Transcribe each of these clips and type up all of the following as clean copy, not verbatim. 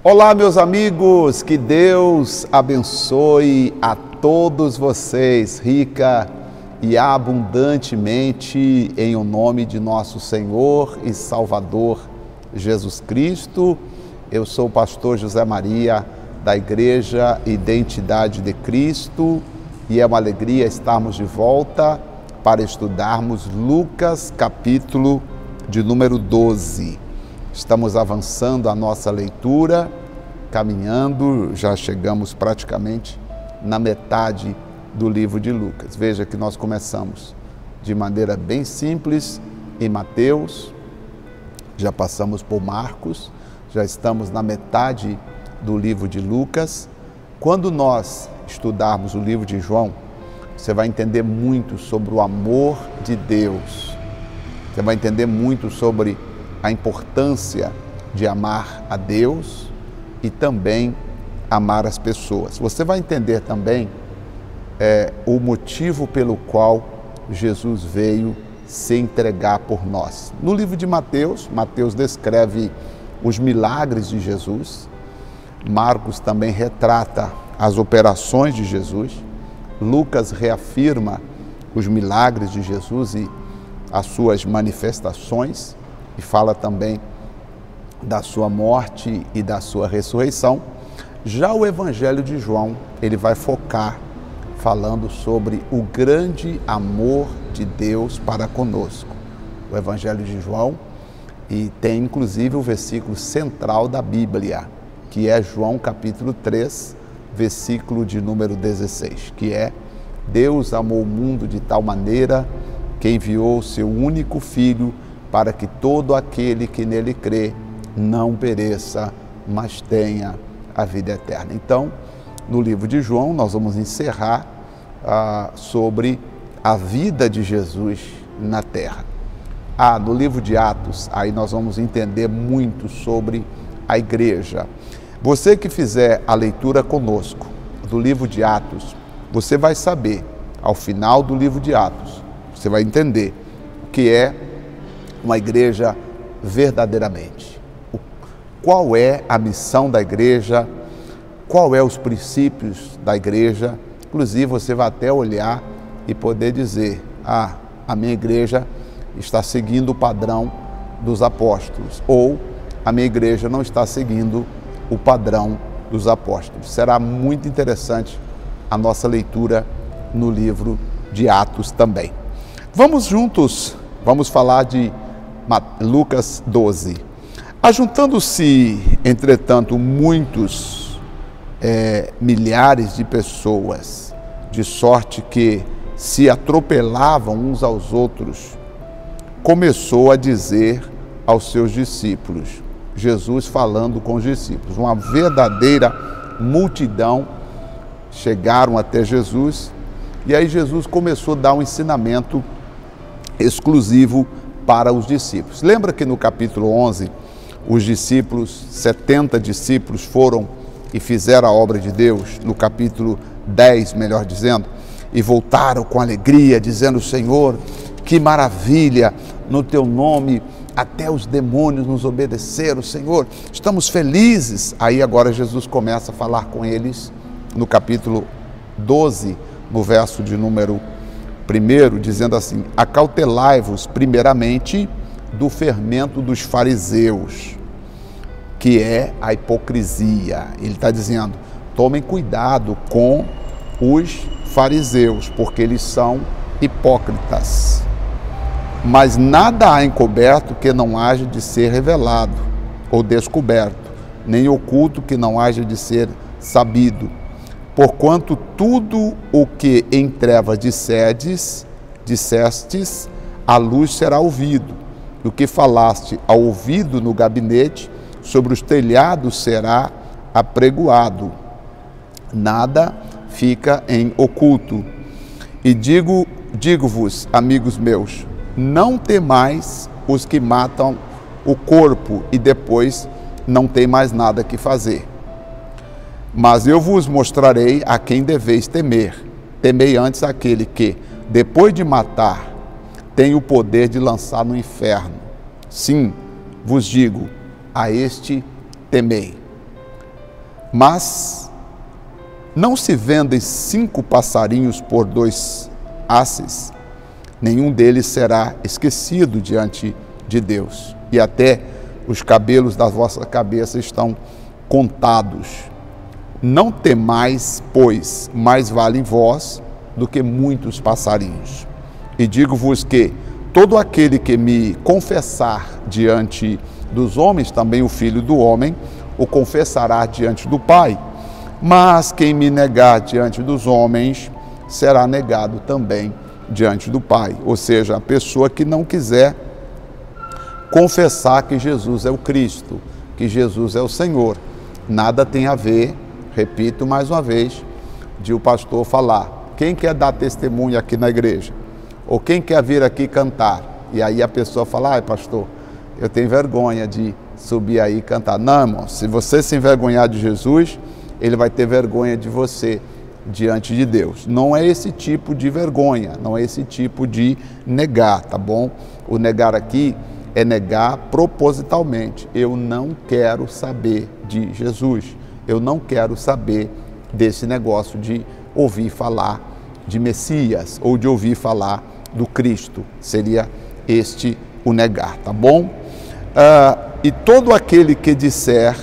Olá, meus amigos, que Deus abençoe a todos vocês, rica e abundantemente, em o nome de nosso Senhor e Salvador Jesus Cristo. Eu sou o pastor José Maria, da Igreja Identidade de Cristo, e é uma alegria estarmos de volta para estudarmos Lucas, capítulo de número 12. Estamos avançando a nossa leitura, caminhando, já chegamos praticamente na metade do livro de Lucas. Veja que nós começamos de maneira bem simples em Mateus, já passamos por Marcos, já estamos na metade do livro de Lucas. Quando nós estudarmos o livro de João, você vai entender muito sobre o amor de Deus, você vai entender muito sobre a importância de amar a Deus e também amar as pessoas. Você vai entender também o motivo pelo qual Jesus veio se entregar por nós. No livro de Mateus, Mateus descreve os milagres de Jesus, Marcos também retrata as operações de Jesus, Lucas reafirma os milagres de Jesus e as suas manifestações, e fala também da sua morte e da sua ressurreição. Já o Evangelho de João, ele vai focar falando sobre o grande amor de Deus para conosco. O Evangelho de João, e tem inclusive o versículo central da Bíblia, que é João capítulo 3, versículo de número 16, que é: Deus amou o mundo de tal maneira que enviou o seu único Filho, para que todo aquele que nele crê não pereça, mas tenha a vida eterna. Então, no livro de João, nós vamos encerrar sobre a vida de Jesus na terra. No livro de Atos, aí nós vamos entender muito sobre a igreja. Você que fizer a leitura conosco do livro de Atos, você vai saber, ao final do livro de Atos, você vai entender o que é uma igreja verdadeiramente. Qual é a missão da igreja, qual é os princípios da igreja. Inclusive você vai até olhar e poder dizer: a minha igreja está seguindo o padrão dos apóstolos, ou a minha igreja não está seguindo o padrão dos apóstolos. Será muito interessante a nossa leitura no livro de Atos também. Vamos juntos, vamos falar de Lucas 12. Ajuntando-se, entretanto, muitos milhares de pessoas, de sorte que se atropelavam uns aos outros, começou a dizer aos seus discípulos, Jesus falando com os discípulos, uma verdadeira multidão chegaram até Jesus, e aí Jesus começou a dar um ensinamento exclusivo para os discípulos. Lembra que no capítulo 11, os discípulos, 70 discípulos foram e fizeram a obra de Deus? No capítulo 10, melhor dizendo, e voltaram com alegria, dizendo: Senhor, que maravilha, no teu nome até os demônios nos obedeceram, Senhor, estamos felizes. Aí agora Jesus começa a falar com eles no capítulo 12, no verso de número 1, dizendo assim: acautelai-vos primeiramente do fermento dos fariseus, que é a hipocrisia. Ele está dizendo: tomem cuidado com os fariseus, porque eles são hipócritas. Mas nada há encoberto que não haja de ser revelado ou descoberto, nem oculto que não haja de ser sabido. Porquanto tudo o que em trevas dissestes, à luz será ouvido, e o que falaste ao ouvido no gabinete, sobre os telhados será apregoado. Nada fica em oculto. E digo-vos, amigos meus, não temais os que matam o corpo e depois não tem mais nada que fazer. Mas eu vos mostrarei a quem deveis temer. Temei antes aquele que, depois de matar, tem o poder de lançar no inferno. Sim, vos digo, a este temei. Mas não se vendem 5 passarinhos por 2 asses, nenhum deles será esquecido diante de Deus. E até os cabelos da vossa cabeça estão contados. Não temais, pois mais valem vós do que muitos passarinhos. E digo-vos que todo aquele que me confessar diante dos homens, também o Filho do Homem o confessará diante do Pai. Mas quem me negar diante dos homens, será negado também diante do Pai. Ou seja, a pessoa que não quiser confessar que Jesus é o Cristo, que Jesus é o Senhor. Nada tem a ver, repito mais uma vez, de o pastor falar: quem quer dar testemunho aqui na igreja? Ou quem quer vir aqui cantar? E aí a pessoa fala: ai, pastor, eu tenho vergonha de subir aí e cantar. Não, irmão, se você se envergonhar de Jesus, ele vai ter vergonha de você diante de Deus. Não é esse tipo de vergonha, não é esse tipo de negar, tá bom? O negar aqui é negar propositalmente. Eu não quero saber de Jesus. Eu não quero saber desse negócio de ouvir falar de Messias ou de ouvir falar do Cristo. Seria este o negar, tá bom? E todo aquele que disser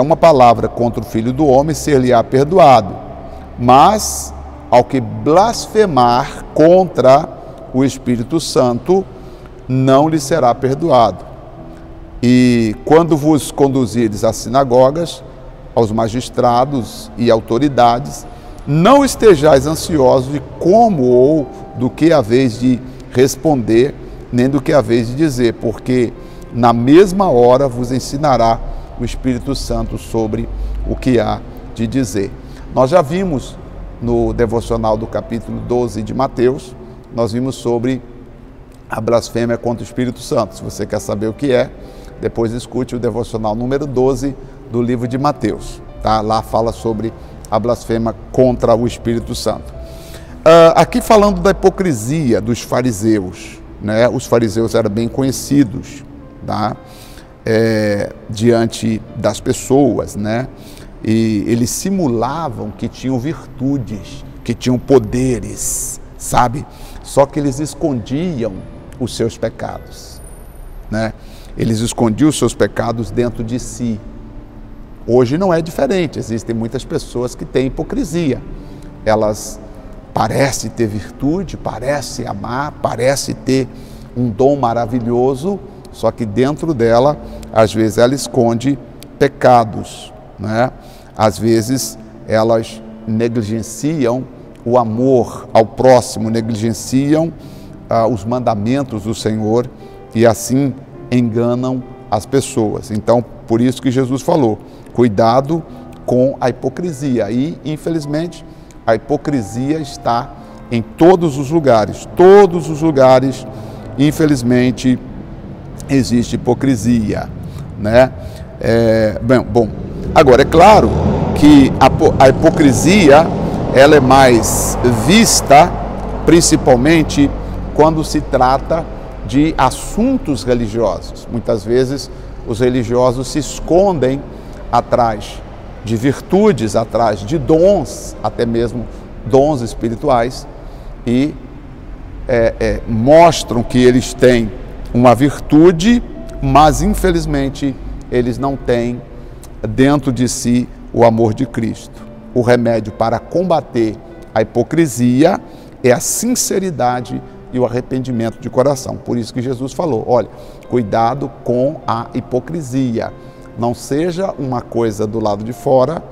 uma palavra contra o Filho do Homem, ser-lhe-á perdoado. Mas ao que blasfemar contra o Espírito Santo, não lhe será perdoado. E quando vos conduzires às sinagogas, aos magistrados e autoridades, não estejais ansiosos de como ou do que haveis de responder, nem do que haveis de dizer, porque na mesma hora vos ensinará o Espírito Santo sobre o que há de dizer. Nós já vimos no devocional do capítulo 12 de Mateus, nós vimos sobre a blasfêmia contra o Espírito Santo. Se você quer saber o que é, depois escute o devocional número 12 do livro de Mateus. Tá? Lá fala sobre a blasfêmia contra o Espírito Santo. Aqui falando da hipocrisia dos fariseus, né? Os fariseus eram bem conhecidos, tá? Diante das pessoas, né? E eles simulavam que tinham virtudes, que tinham poderes, sabe? Só que eles escondiam os seus pecados, né? Eles escondiam os seus pecados dentro de si. Hoje não é diferente, existem muitas pessoas que têm hipocrisia. Elas parecem ter virtude, parecem amar, parecem ter um dom maravilhoso, só que dentro dela, às vezes, ela esconde pecados, né? Às vezes, elas negligenciam o amor ao próximo, negligenciam os mandamentos do Senhor e assim enganam as pessoas. Então, por isso que Jesus falou, cuidado com a hipocrisia. E, infelizmente, a hipocrisia está em todos os lugares, infelizmente, existe hipocrisia, né? Bom, agora é claro que a hipocrisia ela é mais vista principalmente quando se trata de assuntos religiosos. Muitas vezes os religiosos se escondem atrás de virtudes, atrás de dons, até mesmo dons espirituais, e mostram que eles têm uma virtude, mas infelizmente eles não têm dentro de si o amor de Cristo. O remédio para combater a hipocrisia é a sinceridade e o arrependimento de coração. Por isso que Jesus falou, olha, cuidado com a hipocrisia. Não seja uma coisa do lado de fora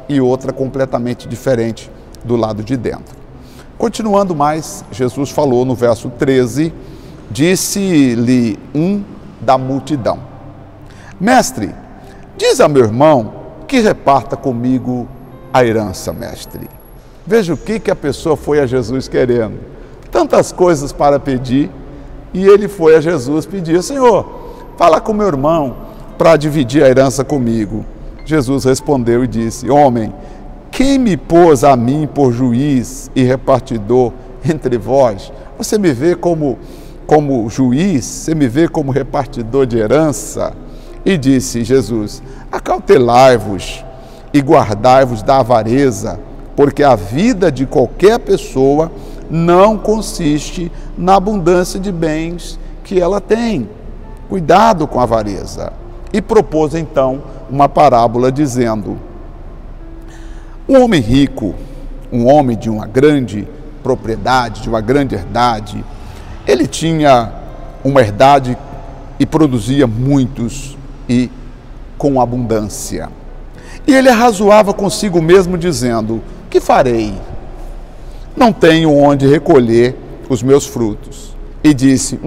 e outra completamente diferente do lado de dentro. Continuando mais, Jesus falou no verso 13, disse-lhe um da multidão, mestre, diz a meu irmão que reparta comigo a herança, mestre. Veja o que a pessoa foi a Jesus querendo. Tantas coisas para pedir, e ele foi a Jesus pedir, Senhor, fala com meu irmão para dividir a herança comigo. Jesus respondeu e disse, homem, quem me pôs a mim por juiz e repartidor entre vós? Você me vê como juiz? Você me vê como repartidor de herança? E disse Jesus: acautelai-vos e guardai-vos da avareza, porque a vida de qualquer pessoa não consiste na abundância de bens que ela tem. Cuidado com a avareza. E propôs então uma parábola dizendo: um homem rico, um homem de uma grande propriedade, de uma grande herdade, ele tinha uma herdade e produzia muitos e com abundância. E ele arrazoava consigo mesmo dizendo: que farei? Não tenho onde recolher os meus frutos. E disse: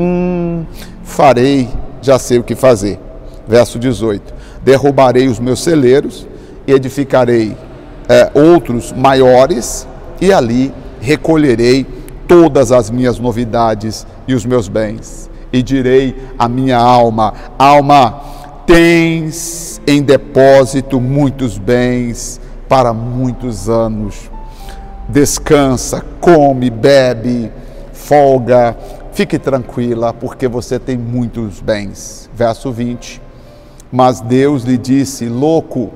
farei, já sei o que fazer. Verso 18: derrubarei os meus celeiros e edificarei outros maiores, e ali recolherei todas as minhas novidades e os meus bens. E direi à minha alma: alma, tens em depósito muitos bens para muitos anos. Descansa, come, bebe, folga, fique tranquila, porque você tem muitos bens. Verso 20: mas Deus lhe disse: louco,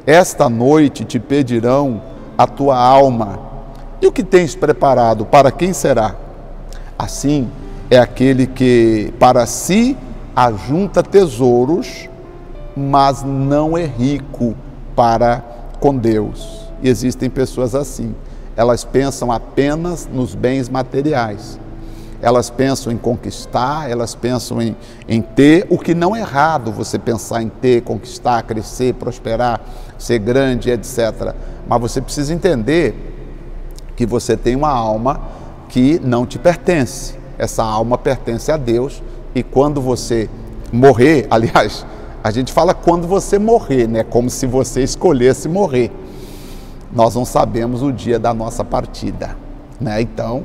esta noite te pedirão a tua alma, e o que tens preparado, para quem será? Assim é aquele que para si ajunta tesouros, mas não é rico para com Deus. E existem pessoas assim, elas pensam apenas nos bens materiais, elas pensam em conquistar, elas pensam em ter, o que não é errado você pensar em ter, conquistar, crescer, prosperar, ser grande, etc. Mas você precisa entender que você tem uma alma que não te pertence. Essa alma pertence a Deus, e quando você morrer, aliás, a gente fala quando você morrer, né? Como se você escolhesse morrer. Nós não sabemos o dia da nossa partida, né? Então,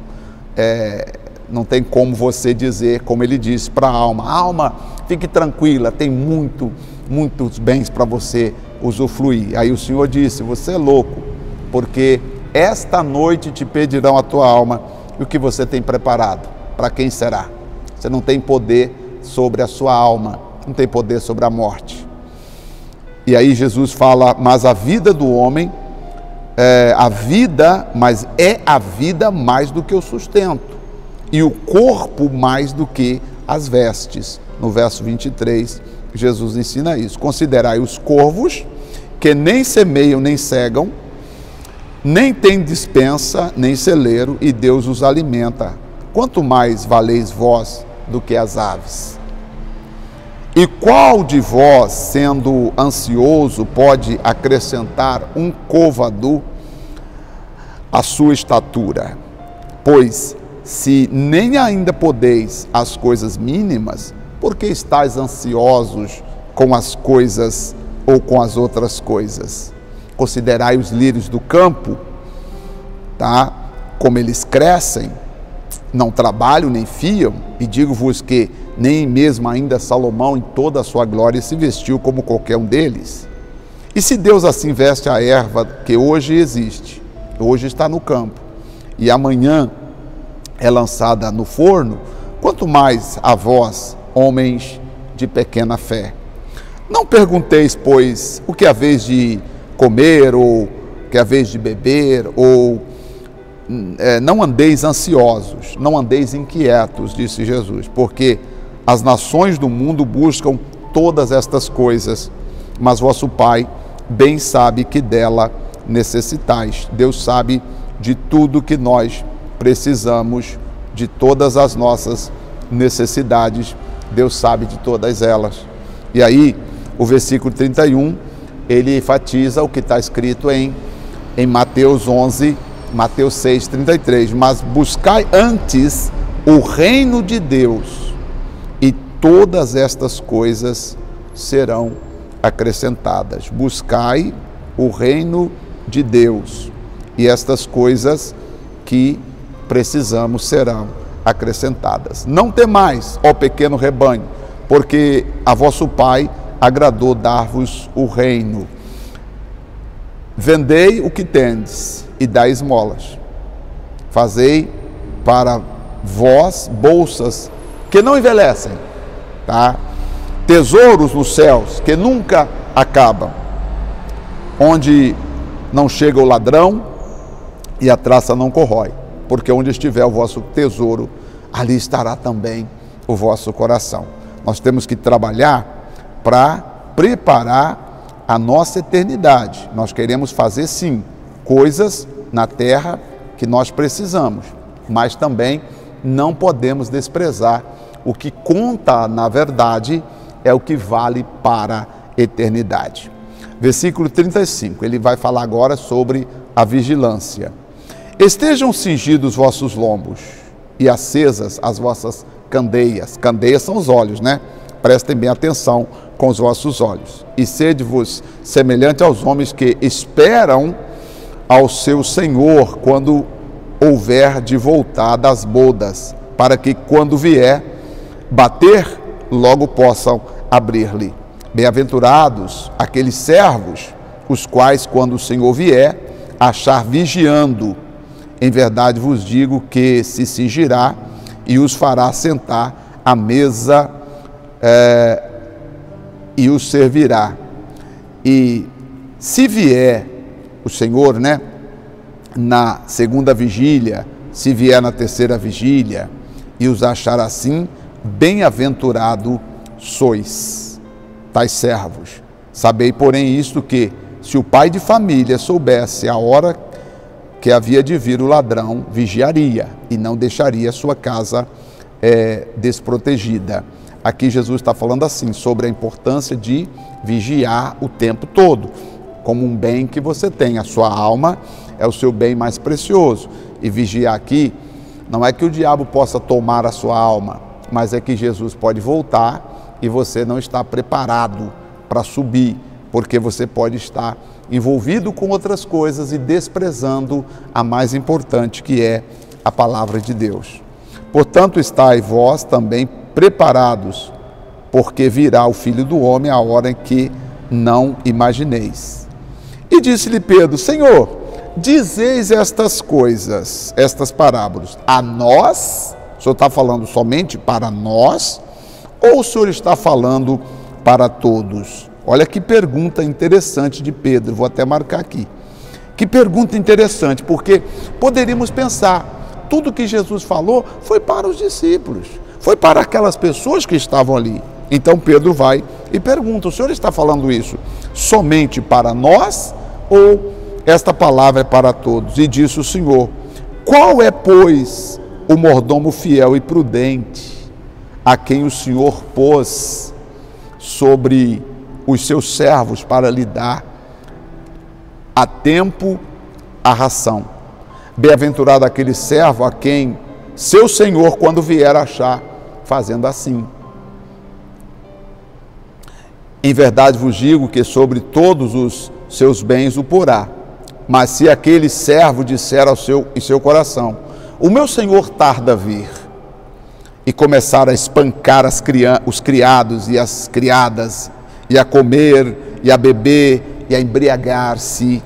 não tem como você dizer, como ele disse para a alma: alma, fique tranquila, tem muitos bens para você usufruir. Aí o Senhor disse: você é louco, porque esta noite te pedirão a tua alma, e o que você tem preparado, para quem será? Você não tem poder sobre a sua alma, não tem poder sobre a morte. E aí Jesus fala: mas a vida do homem mas é a vida mais do que o sustento, e o corpo mais do que as vestes. No verso 23, Jesus ensina isso: considerai os corvos, que nem semeiam nem cegam, nem têm despensa nem celeiro, e Deus os alimenta. Quanto mais valeis vós do que as aves? E qual de vós, sendo ansioso, pode acrescentar um côvado à sua estatura? Pois, se nem ainda podeis as coisas mínimas, por que estáis ansiosos com as coisas ou com as outras coisas? Considerai os lírios do campo, tá? Como eles crescem, não trabalham nem fiam, e digo-vos que nem mesmo ainda Salomão em toda a sua glória se vestiu como qualquer um deles. E se Deus assim veste a erva que hoje existe, hoje está no campo, e amanhã é lançada no forno, quanto mais a vós, homens de pequena fé. Não pergunteis, pois, o que é a vez de comer, ou o que é a vez de beber, ou não andeis ansiosos, não andeis inquietos, disse Jesus, porque as nações do mundo buscam todas estas coisas, mas vosso Pai bem sabe que dela necessitais. Deus sabe de tudo que nós precisamos, de todas as nossas necessidades, Deus sabe de todas elas. E aí, o versículo 31, ele enfatiza o que está escrito em Mateus 11, Mateus 6, 33, mas buscai antes o reino de Deus, e todas estas coisas serão acrescentadas. Buscai o reino de Deus, e estas coisas que precisamos serão acrescentadas. Não temais, ó pequeno rebanho, porque a vosso Pai agradou dar-vos o reino. Vendei o que tendes e dai esmolas. Fazei para vós bolsas que não envelhecem, tá? tesouros nos céus que nunca acabam, onde não chega o ladrão e a traça não corrói, porque onde estiver o vosso tesouro, ali estará também o vosso coração. Nós temos que trabalhar para preparar a nossa eternidade. Nós queremos fazer, sim, coisas na terra que nós precisamos, mas também não podemos desprezar o que conta, na verdade, é o que vale para a eternidade. Versículo 35, ele vai falar agora sobre a vigilância. Estejam cingidos os vossos lombos e acesas as vossas candeias. Candeias são os olhos, né? Prestem bem atenção com os vossos olhos. E sede-vos semelhante aos homens que esperam ao seu Senhor quando houver de voltar das bodas, para que quando vier bater, logo possam abrir-lhe. Bem-aventurados aqueles servos, os quais, quando o Senhor vier, achar vigiando. Em verdade vos digo que se cingirá e os fará sentar à mesa e os servirá. E se vier o Senhor, né, na segunda vigília, se vier na terceira vigília, e os achar assim, bem-aventurado sois, tais servos. Sabei, porém, isto que, se o pai de família soubesse a hora que havia de vir o ladrão, vigiaria e não deixaria sua casa desprotegida. Aqui Jesus está falando assim, sobre a importância de vigiar o tempo todo, como um bem que você tem. A sua alma é o seu bem mais precioso. E vigiar aqui, não é que o diabo possa tomar a sua alma, mas é que Jesus pode voltar e você não está preparado para subir, porque você pode estar envolvido com outras coisas e desprezando a mais importante, que é a palavra de Deus. Portanto, estai vós também preparados, porque virá o Filho do Homem a hora em que não imagineis. E disse-lhe Pedro: Senhor, dizeis estas coisas, estas parábolas, a nós? O Senhor está falando somente para nós? Ou o Senhor está falando para todos? Olha que pergunta interessante de Pedro, vou até marcar aqui. Que pergunta interessante, porque poderíamos pensar, tudo que Jesus falou foi para os discípulos, foi para aquelas pessoas que estavam ali. Então Pedro vai e pergunta: o Senhor está falando isso somente para nós ou esta palavra é para todos? E disse o Senhor: qual é, pois, o mordomo fiel e prudente, a quem o Senhor pôs sobre os seus servos para lhe dar a tempo a ração? Bem-aventurado aquele servo a quem seu Senhor, quando vier, achar fazendo assim. Em verdade vos digo que sobre todos os seus bens o porá. Mas se aquele servo disser em seu coração: o meu senhor tarda a vir, e começar a espancar os criados e as criadas, e a comer, e a beber, e a embriagar-se,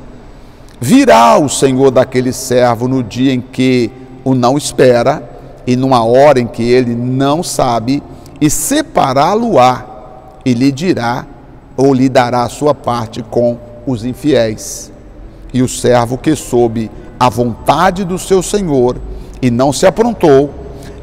virá o senhor daquele servo no dia em que o não espera, e numa hora em que ele não sabe, e separá-lo-á, e lhe dirá, ou lhe dará a sua parte com os infiéis. E o servo que soube a vontade do seu senhor e não se aprontou,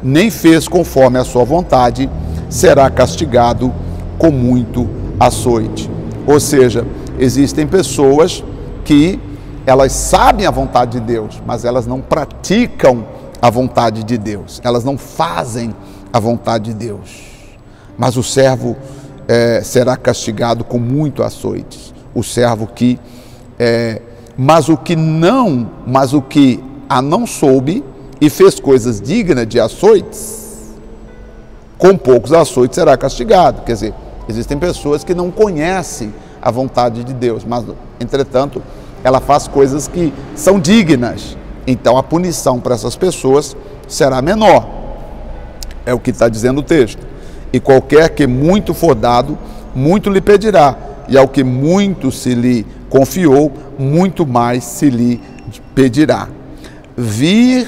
nem fez conforme a sua vontade, será castigado com muito açoite. Ou seja, existem pessoas que elas sabem a vontade de Deus, mas elas não praticam a vontade de Deus, elas não fazem a vontade de Deus. Mas o servo será castigado com muito açoites. O servo que mas o que a não soube e fez coisas dignas de açoites, com poucos açoites será castigado. Quer dizer, existem pessoas que não conhecem a vontade de Deus, mas, entretanto, ela faz coisas que são dignas. Então, a punição para essas pessoas será menor. É o que está dizendo o texto. E qualquer que muito for dado, muito lhe pedirá. E ao que muito se lhe confiou, muito mais se lhe pedirá. Vir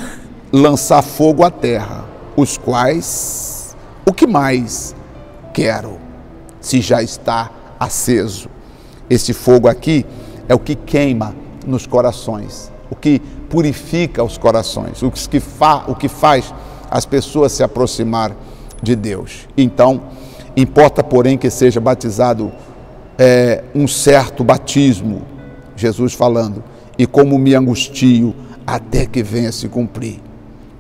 lançar fogo à terra, os quais, o que mais quero? se já está aceso. Esse fogo aqui é o que queima nos corações, o que purifica os corações, o que faz as pessoas se aproximar de Deus. Então, importa, porém, que seja batizado um certo batismo, Jesus falando, e como me angustio até que venha se cumprir.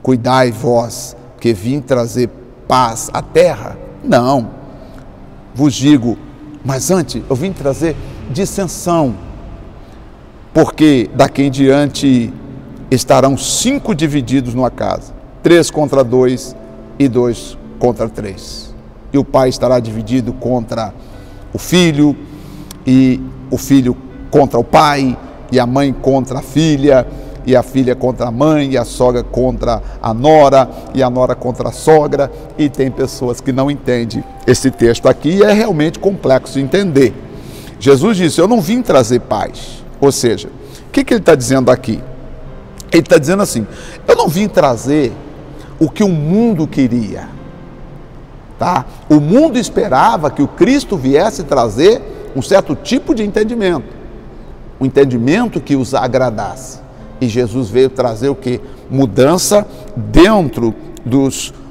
Cuidai vós, que vim trazer paz à terra? Não, vos digo, mas antes eu vim trazer dissensão, porque daqui em diante estarão 5 divididos numa casa, 3 contra 2 e 2 contra 3. E o pai estará dividido contra o filho, e o filho contra o pai, e a mãe contra a filha, e a filha contra a mãe, e a sogra contra a nora, e a nora contra a sogra. E tem pessoas que não entendem esse texto aqui, e é realmente complexo de entender. Jesus disse, eu não vim trazer paz. Ou seja, o que ele está dizendo aqui? Ele está dizendo assim, eu não vim trazer o que o mundo queria. Tá? O mundo esperava que o Cristo viesse trazer um certo tipo de entendimento, um entendimento que os agradasse. E Jesus veio trazer o quê? Mudança dentro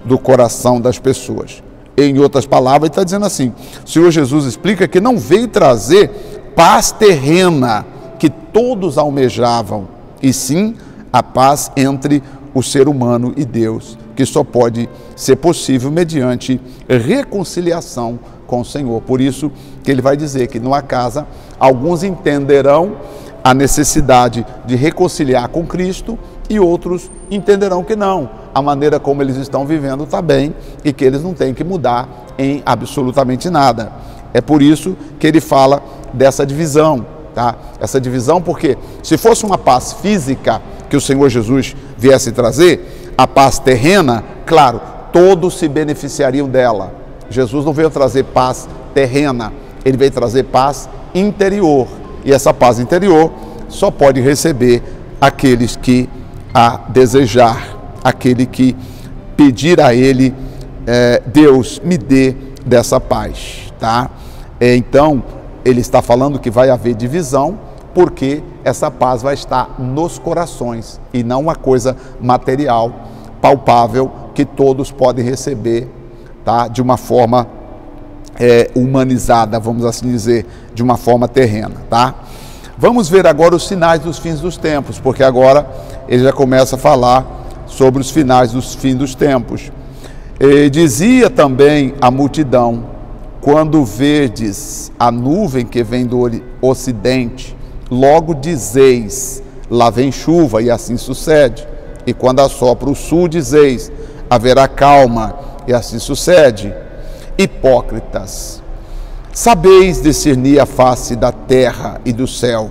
do coração das pessoas. Em outras palavras, ele está dizendo assim, o Senhor Jesus explica que não veio trazer paz terrena que todos almejavam, e sim a paz entre o ser humano e Deus, que só pode ser possível mediante reconciliação com o Senhor. Por isso que ele vai dizer que numa casa alguns entenderão a necessidade de reconciliar com Cristo e outros entenderão que não, a maneira como eles estão vivendo está bem e que eles não têm que mudar em absolutamente nada. É por isso que ele fala dessa divisão, tá? Essa divisão porque se fosse uma paz física que o Senhor Jesus viesse trazer, a paz terrena, claro, todos se beneficiariam dela. Jesus não veio trazer paz terrena, ele veio trazer paz interior. E essa paz interior só pode receber aqueles que a desejar, aquele que pedir a ele, Deus me dê dessa paz, tá? Então, ele está falando que vai haver divisão, porque essa paz vai estar nos corações e não uma coisa material, palpável, que todos podem receber, tá? De uma forma humanizada, vamos assim dizer, de uma forma terrena, tá? Vamos ver agora os sinais dos fins dos tempos, porque agora ele já começa a falar sobre os finais dos fins dos tempos. Dizia também a multidão, quando verdes a nuvem que vem do ocidente, logo dizeis, lá vem chuva, e assim sucede. E quando assopra o sul, dizeis, haverá calma, e assim sucede. Hipócritas, sabeis discernir a face da terra e do céu.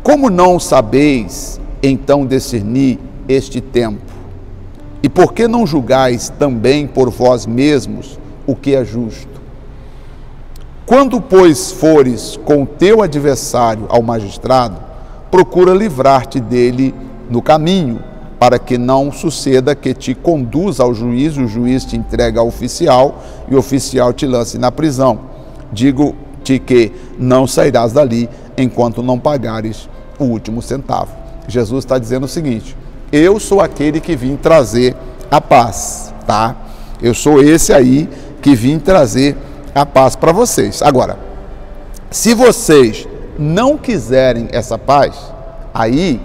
Como não sabeis, então, discernir este tempo? E por que não julgais também por vós mesmos o que é justo? Quando, pois, fores com o teu adversário ao magistrado, procura livrar-te dele no caminho, para que não suceda que te conduza ao juiz, o juiz te entregue ao oficial e o oficial te lance na prisão. Digo-te que não sairás dali enquanto não pagares o último centavo. Jesus está dizendo o seguinte, eu sou aquele que vim trazer a paz, tá? Eu sou esse aí que vim trazer a paz para vocês. Agora, se vocês não quiserem essa paz, aí,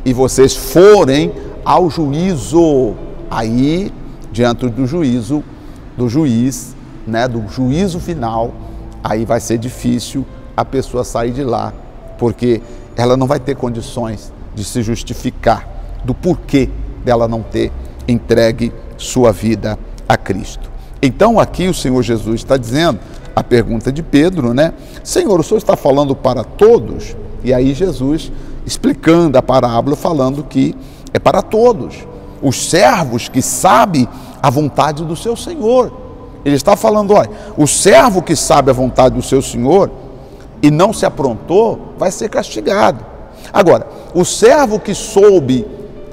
e vocês forem ao juízo, aí, diante do juiz, né, do juízo final, aí vai ser difícil a pessoa sair de lá, porque ela não vai ter condições de se justificar do porquê dela não ter entregue sua vida a Cristo. Então aqui o Senhor Jesus está dizendo, a pergunta de Pedro, né? Senhor, o Senhor está falando para todos? E aí Jesus explicando a parábola, falando que é para todos. Os servos que sabem a vontade do seu Senhor. Ele está falando, olha, o servo que sabe a vontade do seu Senhor e não se aprontou, vai ser castigado. Agora, o servo que soube,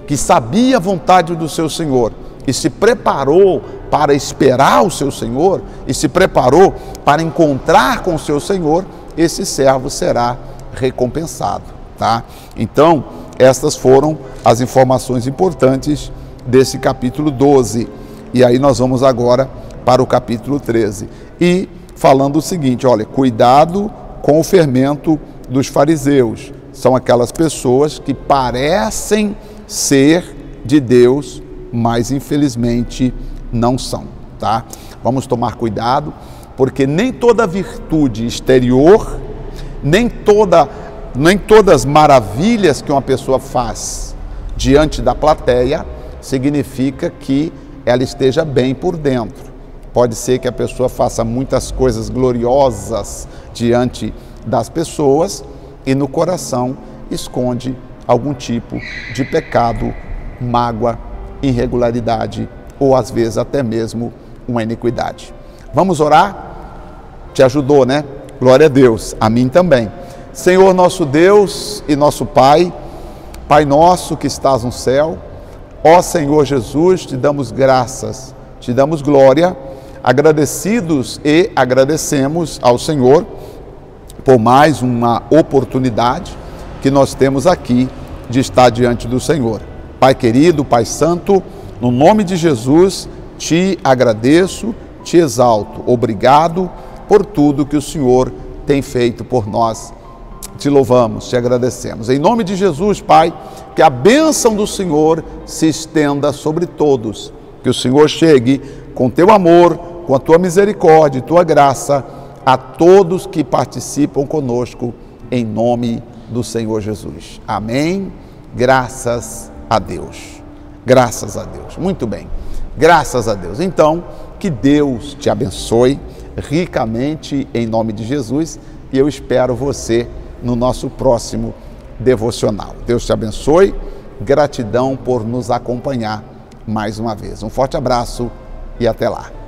que sabia a vontade do seu Senhor e se preparou para esperar o seu senhor e se preparou para encontrar com o seu senhor, esse servo será recompensado, tá? Então, estas foram as informações importantes desse capítulo 12. E aí nós vamos agora para o capítulo 13. E falando o seguinte, olha, cuidado com o fermento dos fariseus. São aquelas pessoas que parecem ser de Deus, mas infelizmente não são, tá? Vamos tomar cuidado, porque nem toda virtude exterior, nem todas as maravilhas que uma pessoa faz diante da plateia significa que ela esteja bem por dentro. Pode ser que a pessoa faça muitas coisas gloriosas diante das pessoas e no coração esconde algum tipo de pecado, mágoa, irregularidade ou às vezes até mesmo uma iniquidade. Vamos orar? Te ajudou, né? Glória a Deus, a mim também. Senhor nosso Deus e nosso Pai, Pai nosso que estás no céu, ó Senhor Jesus, te damos graças, te damos glória, agradecidos e agradecemos ao Senhor por mais uma oportunidade que nós temos aqui de estar diante do Senhor. Pai querido, Pai santo, no nome de Jesus, te agradeço, te exalto. Obrigado por tudo que o Senhor tem feito por nós. Te louvamos, te agradecemos. Em nome de Jesus, Pai, que a bênção do Senhor se estenda sobre todos. Que o Senhor chegue com teu amor, com a tua misericórdia e tua graça a todos que participam conosco, em nome do Senhor Jesus. Amém. Graças a Deus. Graças a Deus. Muito bem. Graças a Deus. Então, que Deus te abençoe ricamente em nome de Jesus e eu espero você no nosso próximo devocional. Deus te abençoe. Gratidão por nos acompanhar mais uma vez. Um forte abraço e até lá.